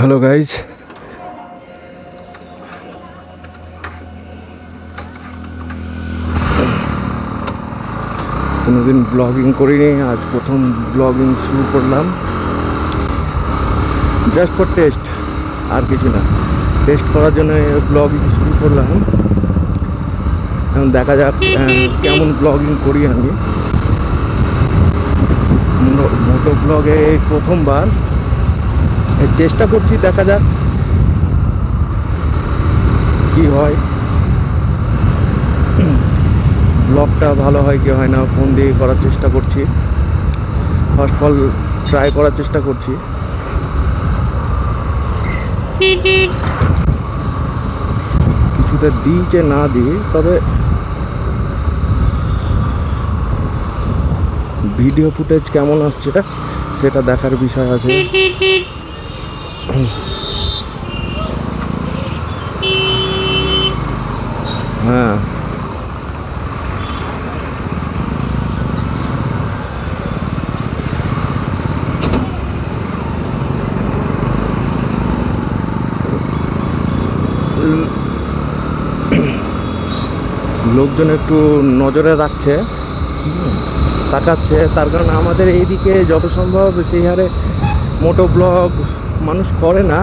Hello guys, কোনোদিন blogging করিনি, আজ প্রথম ব্লগিং শুরু করলাম। জাস্ট ফর টেস্ট, আর কিছু না। টেস্ট করার জন্য ব্লগিং শুরু করলাম। এখন দেখা যাক কেমন ব্লগিং করি আমি। মোটো ব্লগে প্রথমবার চেষ্টা করছি, দেখা যাক কি হয়। ব্লগটা ভালো হয় কি হয় না, ফোন দিয়ে করার চেষ্টা করছি। ফার্স্ট অফ অল ট্রাই করার চেষ্টা করছি। কিছুতে দিই যে না দিই, তবে ভিডিও ফুটেজ কেমন আসছে সেটা দেখার বিষয় আছে। হ্যাঁ, লোকজন একটু নজরে রাখছে, তাকাচ্ছে, তার কারণে আমাদের এইদিকে যত সম্ভব সেই হারে মোটো ব্লগ মানুষ করে না।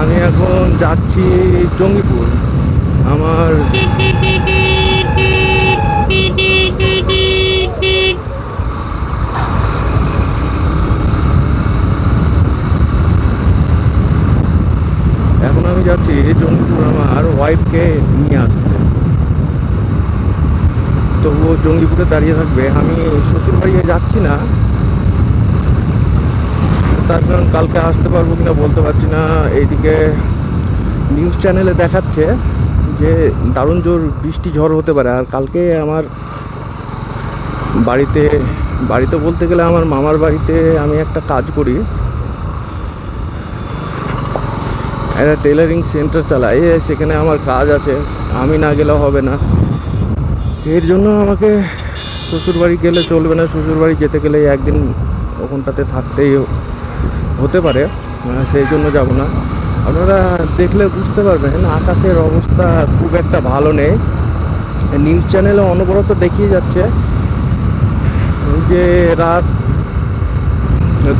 আমি এখন যাচ্ছি জঙ্গিপুর। আমার এখন আমি যাচ্ছি জঙ্গিপুর আমার ওয়াইফকে নিয়ে আসতে। তো ও জঙ্গিপুরে দাঁড়িয়ে থাকবে, আমি শ্বশুর বাড়িতে যাচ্ছি না। তার কারণ কালকে আসতে পারবো কিনা বলতে পারছি না। এইদিকে নিউজ চ্যানেলে দেখাচ্ছে যে দারুণ জোর বৃষ্টি ঝড় হতে পারে। আর কালকে আমার বাড়িতে বলতে গেলে আমার মামার বাড়িতে আমি একটা কাজ করি, একটা টেলারিং সেন্টার চালাই। সেখানে আমার কাজ আছে, আমি না গেলেও হবে না। এর জন্য আমাকে শ্বশুরবাড়ি গেলে চলবে না। শ্বশুরবাড়ি যেতে গেলে একদিন ওখানটাতে থাকতেই হতে পারে, সেই জন্য যাব না। আপনারা দেখলে বুঝতে পারবেন আকাশের অবস্থা খুব একটা ভালো নেই। নিউজ চ্যানেলে অনবরত দেখিয়ে যাচ্ছে যে রাত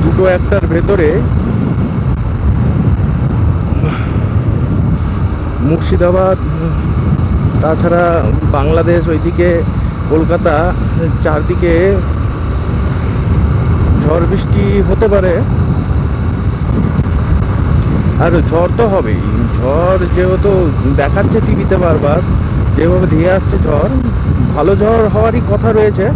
2-1টার ভেতরে মুর্শিদাবাদ, তাছাড়া বাংলাদেশ, ওইদিকে কলকাতা, চারদিকে ঝড় বৃষ্টি হতে পারে। আর ঝড় তো হবেই। ঝড় যেহেতু দেখাচ্ছে টিভিতে বারবার, যেভাবে ধেয়ে আসছে ঝড়, ভালো ঝড় হওয়ারই কথা রয়েছে।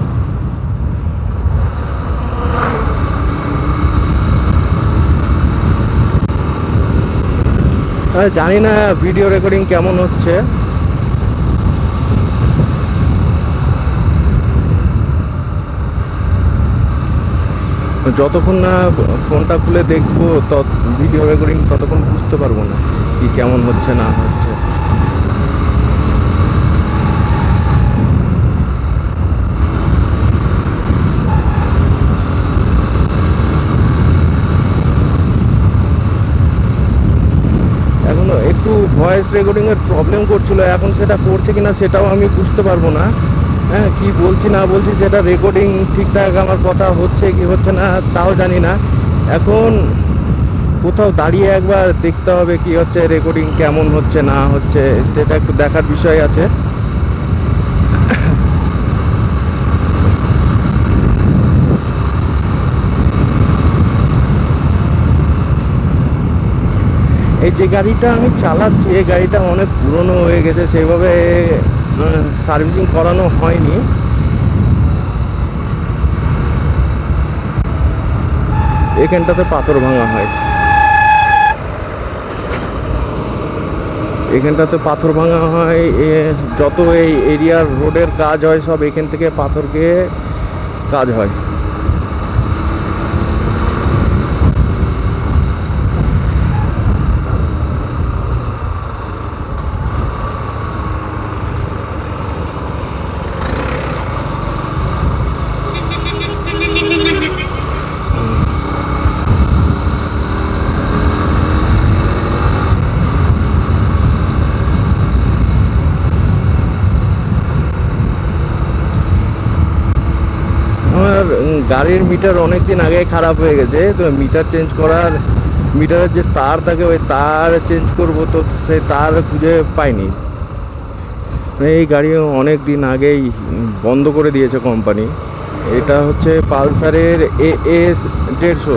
জানি না ভিডিও রেকর্ডিং কেমন হচ্ছে। যতক্ষণ না ফোনটা খুলে দেখবো ভিডিও রেকর্ডিং, ততক্ষণ বুঝতে পারবো না কি কেমন হচ্ছে না হচ্ছে। এখনো একটু ভয়েস রেকর্ডিংয়ের প্রবলেম করছিল, এখন সেটা করছে কিনা সেটাও আমি বুঝতে পারবো না। হ্যাঁ, কি বলছি না বলছি সেটা রেকর্ডিং ঠিকঠাক আমার কথা হচ্ছে কি হচ্ছে না তাও জানি না। এখন কোথাও দাঁড়িয়ে একবার দেখতে হবে কি হচ্ছে, রেকর্ডিং কেমন হচ্ছে না হচ্ছে, সেটা একটু দেখার বিষয় আছে। এই যে গাড়িটা আমি চালাচ্ছি, এই গাড়িটা অনেক পুরনো হয়ে গেছে, সেইভাবে সার্ভিসিং করানো হয়নি। এখানটাতে পাথর ভাঙা হয়, এখানটাতে পাথর ভাঙা হয়। যত এই এরিয়ার রোডের কাজ হয় সব এখান থেকে পাথর গিয়ে কাজ হয়। গাড়ির মিটার অনেক দিন আগে খারাপ হয়ে গেছে, তো মিটার চেঞ্জ করার, মিটারের যে তার থাকে ওই তার চেঞ্জ করব, তো সেই তার খুঁজে পাইনি। এই গাড়ি অনেক দিন আগেই বন্ধ করে দিয়েছে কোম্পানি। এটা হচ্ছে পালসারের AS 150।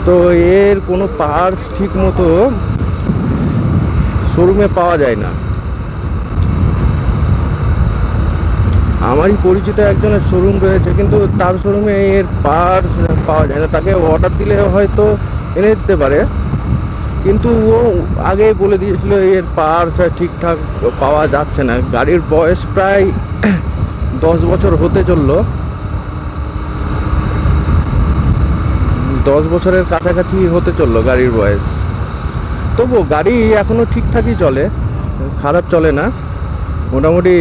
তো এর কোনো পার্টস ঠিক মতো শোরুমে পাওয়া যায় না। আমারই পরিচিত একজনের শোরুম রয়েছে, কিন্তু তার শোরুমে এর পার্টস পাওয়া যায় না। তাকে অর্ডার দিলে হয়তো এনে দিতে পারে, কিন্তু ও আগেই বলে দিয়েছিল এর পার্টস ঠিকঠাক পাওয়া যাচ্ছে না। গাড়ির বয়স প্রায় 10 বছর হতে চললো, 10 বছরের কাছাকাছি হতে চললো গাড়ির বয়স। তবুও গাড়ি এখনও ঠিকঠাকই চলে, খারাপ চলে না, মোটামুটি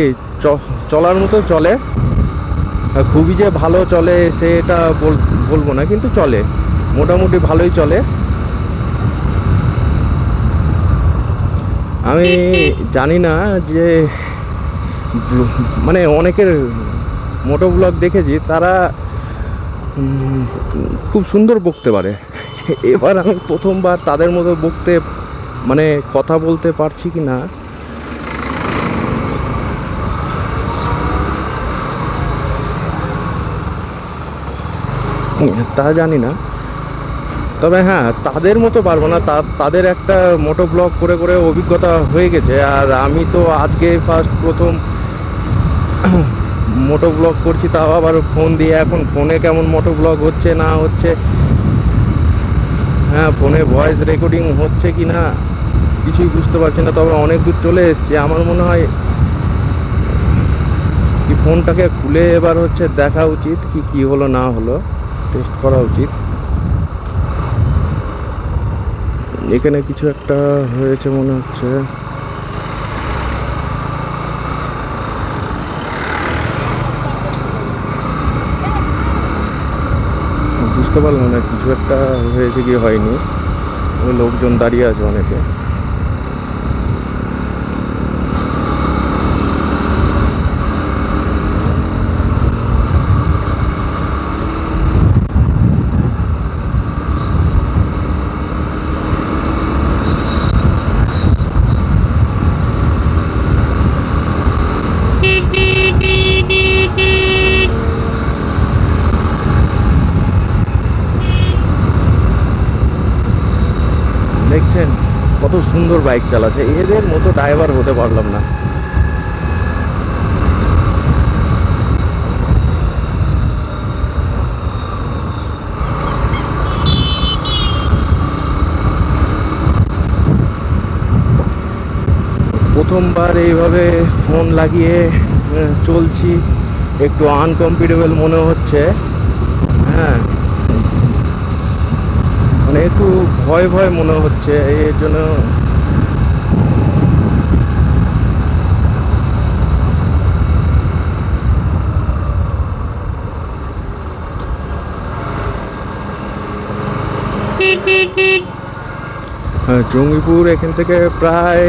চলার মতো চলে। খুবই যে ভালো চলে সেটা বলবো না, কিন্তু চলে, মোটামুটি ভালোই চলে। আমি জানি না যে মানে অনেকের মোটো ব্লগ দেখেছি, তারা খুব সুন্দর বকতে পারে। এবার আমি প্রথমবার তাদের মতো বকতে, মানে কথা বলতে পারছি কি না তা জানি না, তবে হ্যাঁ তাদের মতো পারবো না। তাদের একটা মোটো ব্লগ করে করে অভিজ্ঞতা হয়ে গেছে, আর আমি তো আজকে প্রথম মোটো ব্লগ করছি, তাও আবার ফোন দিয়ে। এখন ফোনে কেমন মোটো ব্লগ হচ্ছে না হচ্ছে, হ্যাঁ ফোনে ভয়েস রেকর্ডিং হচ্ছে কি না কিছুই বুঝতে পারছি না। তবে অনেক দূর চলে এসেছি, আমার মনে হয় কি ফোনটাকে খুলে এবার হচ্ছে দেখা উচিত কি হলো না হলো, টেস্ট করা উচিত। এখানে কিছু একটা হয়েছে মনে হচ্ছে। বুঝতে পারলাম না কিছু একটা হয়েছে কি হয়নি। ওই লোকজন দাঁড়িয়ে আছে অনেকে। দেখছেন কত সুন্দর বাইক চালাচ্ছে, এদের মতো ড্রাইভার হতে পারলাম না। প্রথমবার এইভাবে ফোন লাগিয়ে চলছি, একটু আনকমফর্টেবল মনে হচ্ছে। হ্যাঁ মানে একটু ভয় ভয় মনে হচ্ছে, এর জন্য জঙ্গিপুর এখান থেকে প্রায়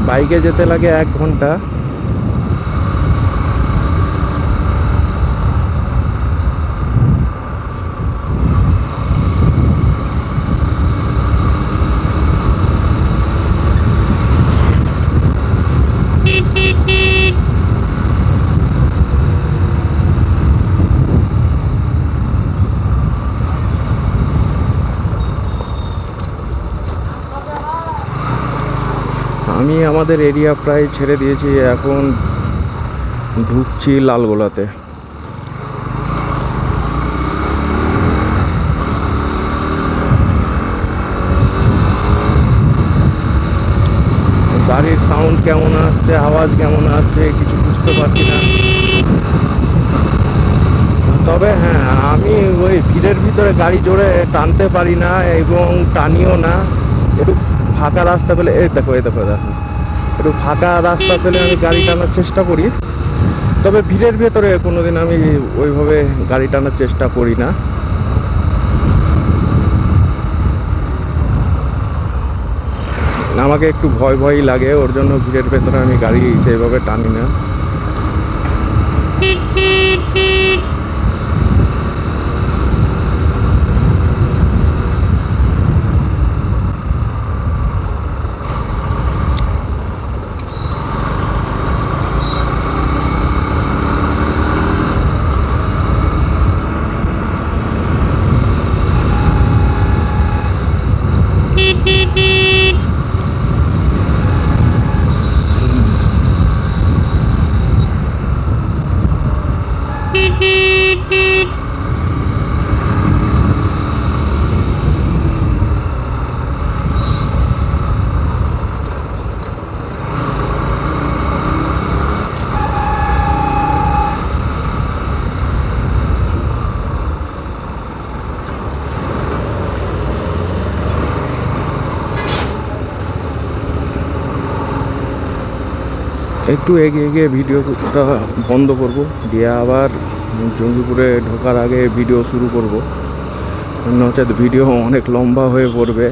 বাইকে যেতে লাগে 1 ঘন্টা। আমি আমাদের এরিয়া প্রায় ছেড়ে দিয়েছি, এখন ঢুকছি লালগোলাতে। গাড়ির সাউন্ড কেমন আসছে, আওয়াজ কেমন আসছে কিছু বুঝতে পারছি না। তবে হ্যাঁ আমি ওই ভিড়ের ভিতরে গাড়ি জোরে টানতে পারি না, এবং টানিও না। একটু ফাঁকা রাস্তা পেলে, দেখো একটু ফাঁকা রাস্তা পেলে আমি গাড়ি টানার চেষ্টা করি। তবে ভিড়ের ভেতরে কোনোদিন আমি ওইভাবে গাড়ি টানার চেষ্টা করি না। আমাকে একটু ভয়ই লাগে, ওর জন্য ভিড়ের ভেতরে আমি গাড়ি সেইভাবে টানি না। একটু এগিয়ে গিয়ে ভিডিওটা বন্ধ করব, দিয়ে আবার জঙ্গিপুরে ঢোকার আগে ভিডিও শুরু করব, নচেত ভিডিও অনেক লম্বা হয়ে পড়বে।